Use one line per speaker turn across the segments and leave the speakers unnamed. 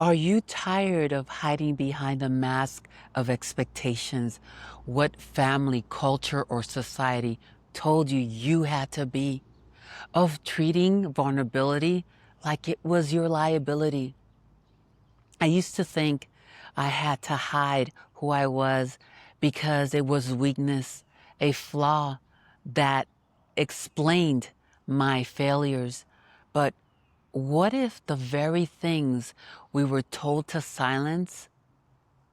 Are you tired of hiding behind the mask of expectations, what family, culture, or society told you you had to be? Of treating vulnerability like it was your liability? I used to think I had to hide who I was because it was weakness, a flaw that explained my failures. But what if the very things we were told to silence,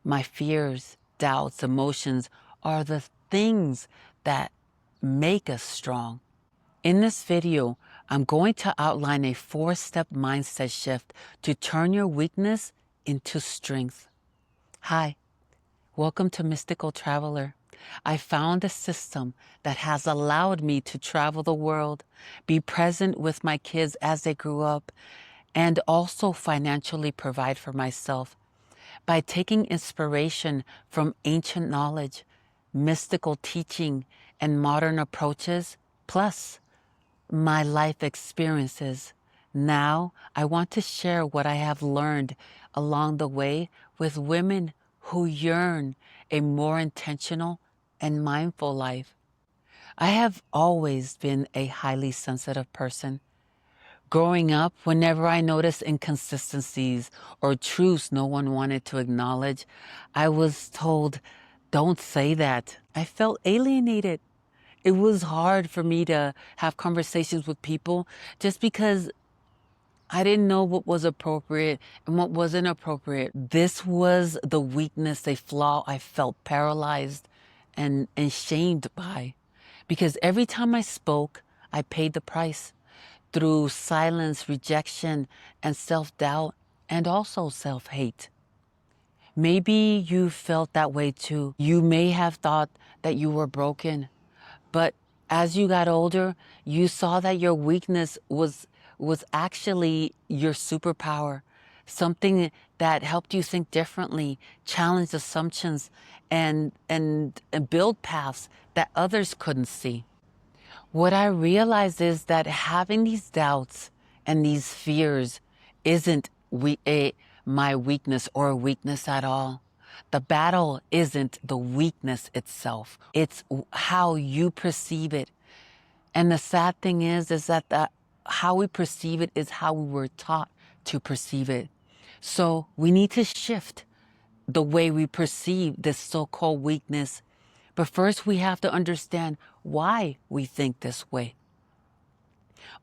my fears, doubts, emotions, are the things that make us strong? In this video, I'm going to outline a 4-step mindset shift to turn your weakness into strength. Hi, welcome to Mystical Traveler. I found a system that has allowed me to travel the world, be present with my kids as they grew up, and also financially provide for myself by taking inspiration from ancient knowledge, mystical teaching, and modern approaches, plus my life experiences. Now, I want to share what I have learned along the way with women who yearn a more intentional and mindful life. I have always been a highly sensitive person. Growing up, whenever I noticed inconsistencies or truths no one wanted to acknowledge, I was told, "Don't say that." I felt alienated. It was hard for me to have conversations with people just because I didn't know what was appropriate and what wasn't appropriate. This was the weakness, a flaw I felt paralyzed and shamed by. Because every time I spoke, I paid the price through silence, rejection, and self-doubt, and also self-hate. Maybe you felt that way too. You may have thought that you were broken, but as you got older, you saw that your weakness was actually your superpower, something that helped you think differently, challenge assumptions, and build paths that others couldn't see. What I realized is that having these doubts and these fears isn't my weakness or a weakness at all. The battle isn't the weakness itself. It's how you perceive it. And the sad thing is that how we perceive it is how we were taught to perceive it. So we need to shift the way we perceive this so-called weakness. But first we have to understand why we think this way.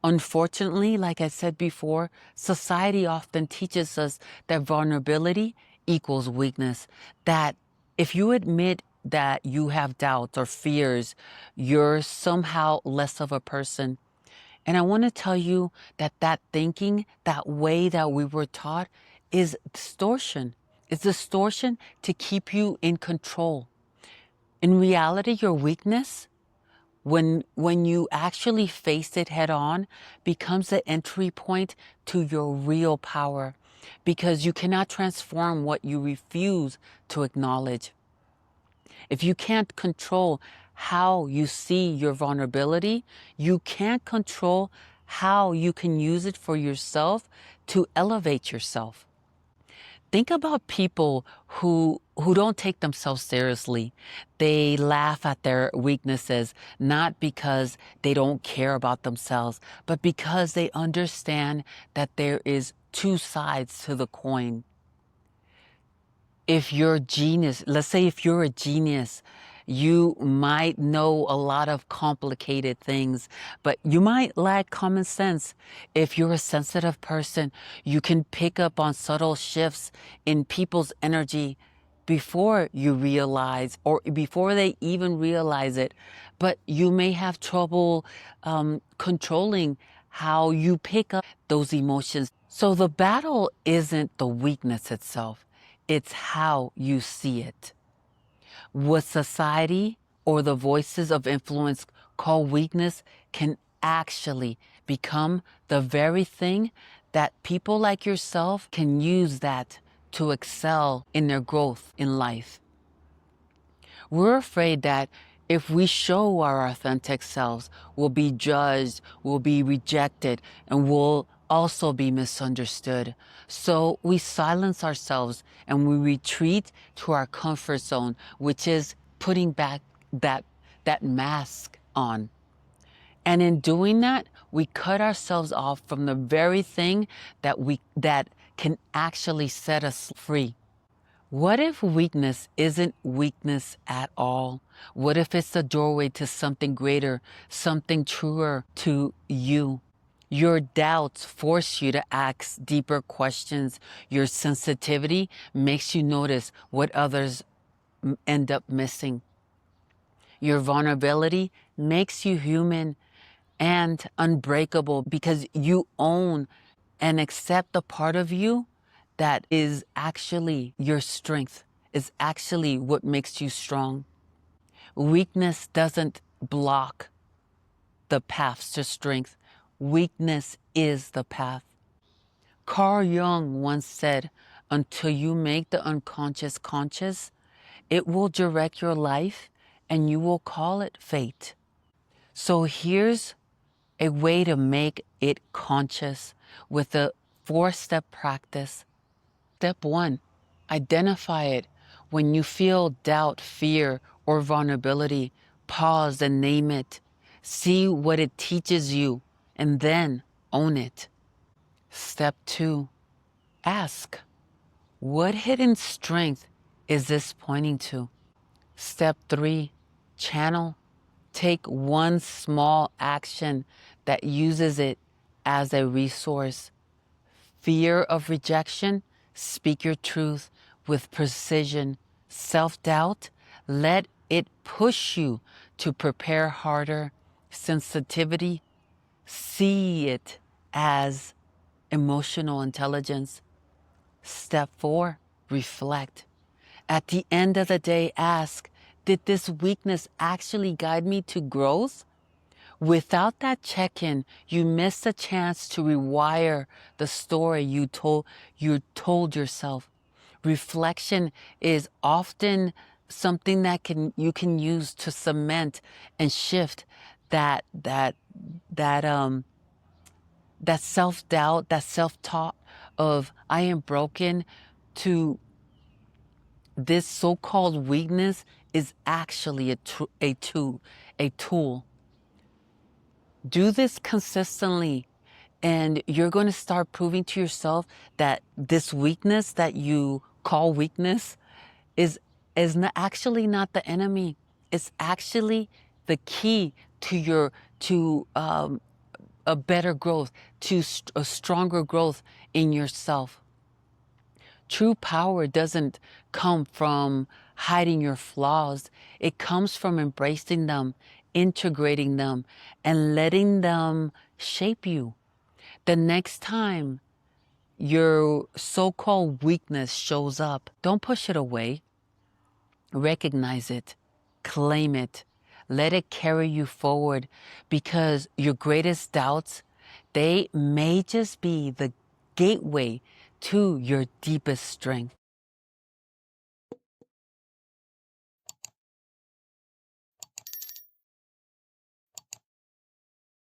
Unfortunately, like I said before, society often teaches us that vulnerability equals weakness, that if you admit that you have doubts or fears, you're somehow less of a person. And I want to tell you that that thinking, that way that we were taught, is distortion. It's distortion to keep you in control. In reality, your weakness, when you actually face it head on, becomes the entry point to your real power, because you cannot transform what you refuse to acknowledge. If you can't control how you see your vulnerability, you can't control how you can use it for yourself to elevate yourself. Think about people who don't take themselves seriously. They laugh at their weaknesses, not because they don't care about themselves, but because they understand that there is two sides to the coin. If you're a genius, let's say if you're a genius, you might know a lot of complicated things, but you might lack common sense. If you're a sensitive person, you can pick up on subtle shifts in people's energy before you realize, or before they even realize it. But you may have trouble controlling how you pick up those emotions. So the battle isn't the weakness itself. It's how you see it. What society or the voices of influence call weakness can actually become the very thing that people like yourself can use that to excel in their growth in life. We're afraid that if we show our authentic selves, we'll be judged, we'll be rejected, and we'll also be misunderstood. So we silence ourselves and we retreat to our comfort zone, which is putting back that mask on. And in doing that, we cut ourselves off from the very thing that can actually set us free. What if weakness isn't weakness at all? What if it's the doorway to something greater, something truer to you? Your doubts force you to ask deeper questions. Your sensitivity makes you notice what others end up missing. Your vulnerability makes you human and unbreakable because you own and accept the part of you that is actually your strength, is actually what makes you strong. Weakness doesn't block the paths to strength. Weakness is the path. Carl Jung once said, until you make the unconscious conscious, it will direct your life and you will call it fate. So here's a way to make it conscious with a 4-step practice. Step 1, identify it. When you feel doubt, fear, or vulnerability, pause and name it. See what it teaches you and then own it. Step 2, ask, what hidden strength is this pointing to? Step 3, channel. Take one small action that uses it as a resource. Fear of rejection, speak your truth with precision. Self-doubt, let it push you to prepare harder. Sensitivity, see it as emotional intelligence. Step 4, reflect. At the end of the day, ask, did this weakness actually guide me to growth? Without that check-in, you miss the chance to rewire the story you told yourself. Reflection is often something that you can use to cement and shift that self-doubt, that self-talk of I am broken, to this so-called weakness is actually a tool. Do this consistently, and you're going to start proving to yourself that this weakness that you call weakness is actually not the enemy. It's actually the key to a better growth, to a stronger growth in yourself. True power doesn't come from hiding your flaws. It comes from embracing them, integrating them, and letting them shape you. The next time your so-called weakness shows up, don't push it away. Recognize it, claim it, let it carry you forward, because your greatest doubts, they may just be the gateway to your deepest strength.